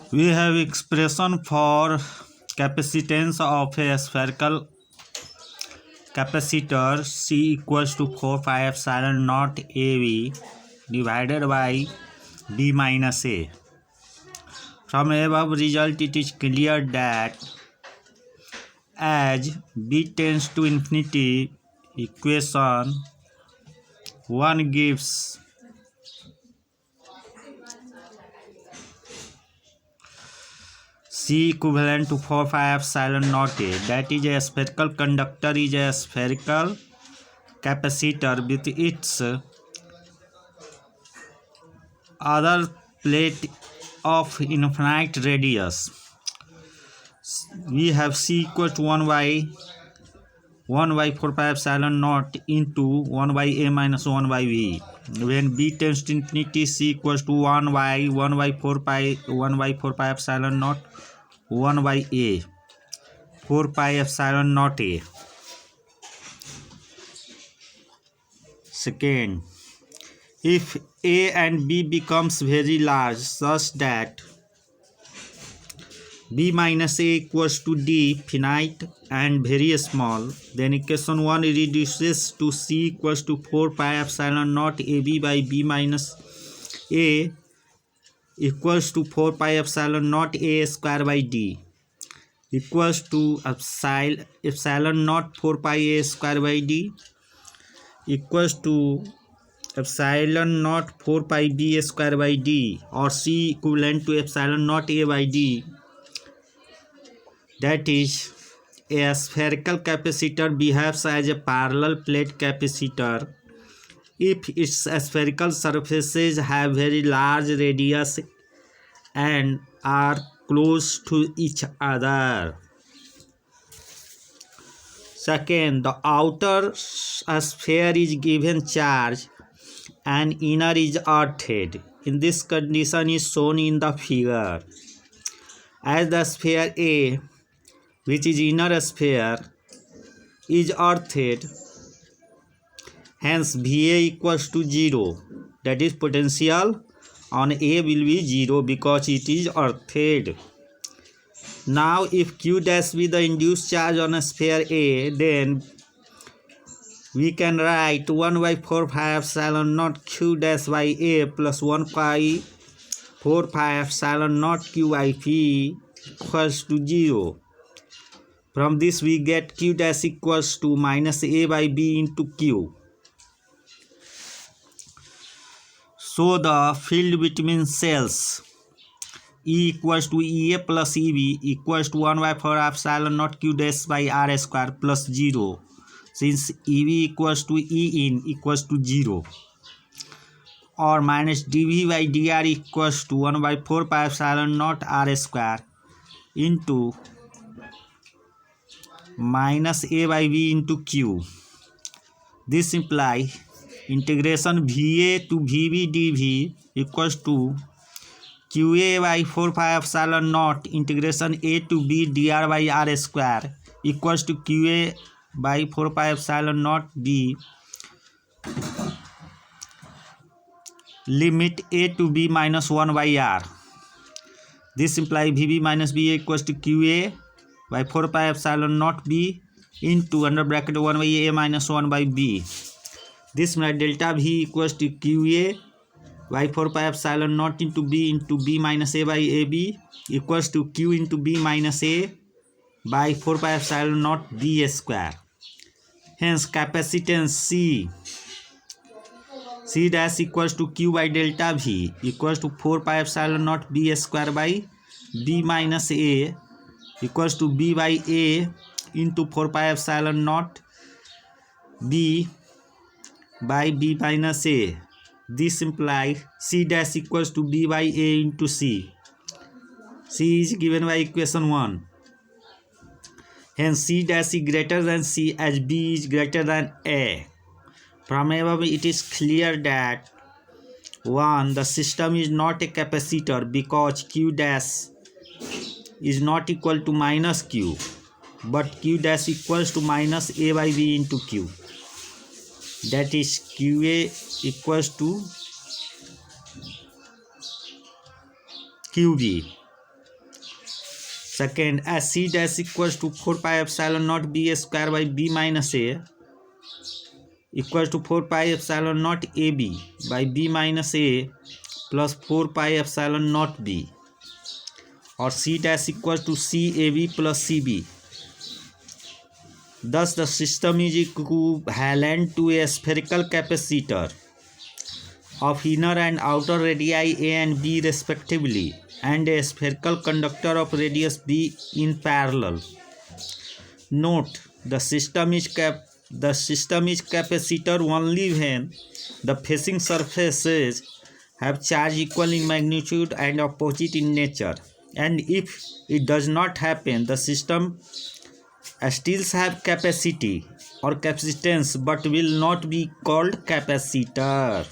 We have expression for capacitance of a spherical capacitor C equals to 4 pi epsilon naught AB divided by B minus A. From above result, it is clear that as B tends to infinity, equation 1 gives C equivalent to 4 pi epsilon naught A. That is, a spherical conductor is a spherical capacitor with its other plate of infinite radius. We have C equals to 1 by 4 pi epsilon naught into 1 by A minus 1 by B. When B tends to infinity, C equals to 1 by 4 pi epsilon naught 1 by A 4 pi epsilon naught A. Second, if A and B becomes very large such that B minus A equals to D finite and very small, then equation 1 reduces to C equals to 4 pi epsilon naught AB by B minus A equals to 4 pi epsilon naught A square by D equals to epsilon naught 4 pi A square by D equals to epsilon naught 4 pi B square by D, or C equivalent to epsilon naught A by D. That is, a spherical capacitor behaves as a parallel plate capacitor if its spherical surfaces have very large radius and are close to each other. Second, the outer sphere is given charge and inner is earthed. In this condition is shown in the figure. As the sphere A, which is inner sphere, is earthed, hence VA equals to 0. That is, potential on A will be 0 because it is earthed. Now, if Q dash be the induced charge on a sphere A, then we can write 1 by 4 pi epsilon naught Q dash by A plus 1 by 4 pi epsilon naught Q by P equals to 0. From this we get Q dash equals to minus A by B into Q. So the field between cells E equals to EA plus EB equals to 1 by 4 epsilon naught Q dash by R square plus 0, since EB equals to E in equals to 0, or minus dV by dr equals to 1 by 4 pi epsilon naught R square into minus A by B into Q. This implies integration VA to VB dV equals to QA by 4 pi epsilon naught integration A to B dr by R square equals to QA by 4 pi epsilon naught B limit A to B minus 1 by R. This implies VB minus BA equals to QA by 4 pi epsilon naught B into under bracket 1 by A minus 1 by B. This means delta V equals to QA by 4 pi epsilon naught into B minus A by AB equals to Q into B minus A by 4 pi epsilon naught B square. Hence capacitance C dash equals to Q by delta V equals to 4 pi epsilon naught B square by B minus A equals to B by A into 4 pi epsilon naught B by B minus A. This implies C dash equals to B by A into C. C is given by equation 1. Hence C dash is greater than C as B is greater than A. From above it is clear that 1. The system is not a capacitor because Q dash is not equal to minus Q, but Q dash equals to minus A by B into Q. That is, QA equals to QB. Second, as C dash equals to 4 pi epsilon naught B square by B minus A equals to 4 pi epsilon naught AB by B minus A plus 4 pi epsilon naught B, or C dash equals to CAB plus CB. Thus the system is equivalent to a spherical capacitor of inner and outer radii A and B respectively, and a spherical conductor of radius B in parallel. Note, the system is capacitor only when the facing surfaces have charge equal in magnitude and opposite in nature, and if it does not happen, the system still have capacity or capacitance but will not be called capacitor.